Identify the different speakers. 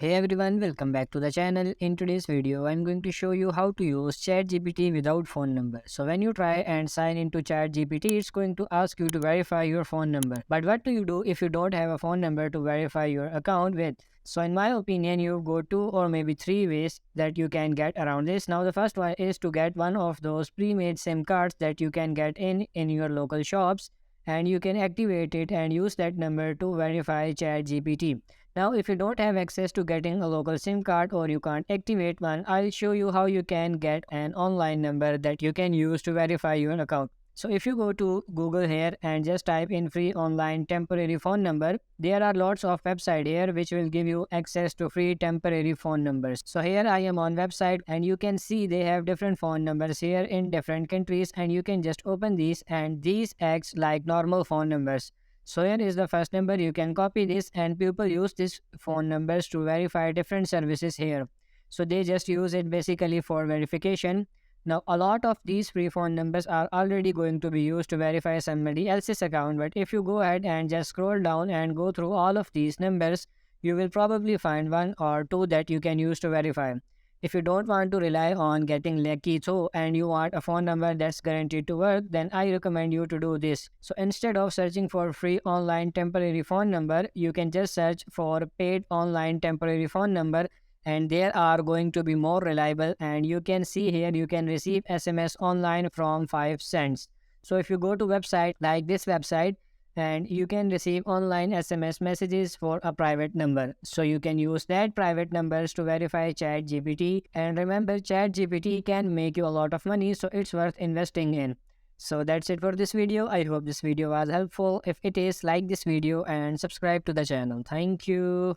Speaker 1: Hey everyone, welcome back to the channel. In today's video, I'm going to show you how to use ChatGPT without phone number. So when you try and sign into ChatGPT, it's going to ask you to verify your phone number. But what do you do if you don't have a phone number to verify your account with? So in my opinion, you go two or maybe three ways that you can get around this. Now the first one is to get one of those pre-made SIM cards that you can get in your local shops, and you can activate it and use that number to verify ChatGPT. Now, if you don't have access to getting a local SIM card or you can't activate one, I'll show you how you can get an online number that you can use to verify your account. So if you go to Google here and just type in free online temporary phone number, there are lots of website here which will give you access to free temporary phone numbers. So here I am on website and you can see they have different phone numbers here in different countries, and you can just open these and these acts like normal phone numbers. So here is the first number. You can copy this, and people use these phone numbers to verify different services here. So they just use it basically for verification. Now a lot of these free phone numbers are already going to be used to verify somebody else's account, but if you go ahead and just scroll down and go through all of these numbers, you will probably find one or two that you can use to verify. If you don't want to rely on getting lucky though and you want a phone number that's guaranteed to work, then I recommend you to do this. So instead of searching for free online temporary phone number, you can just search for paid online temporary phone number, and there are going to be more reliable, and you can see here you can receive SMS online from 5 cents. So if you go to website like this website, and you can receive online SMS messages for a private number. So you can use that private numbers to verify ChatGPT. And remember, ChatGPT can make you a lot of money, so it's worth investing in. So that's it for this video. I hope this video was helpful. If it is, like this video and subscribe to the channel. Thank you.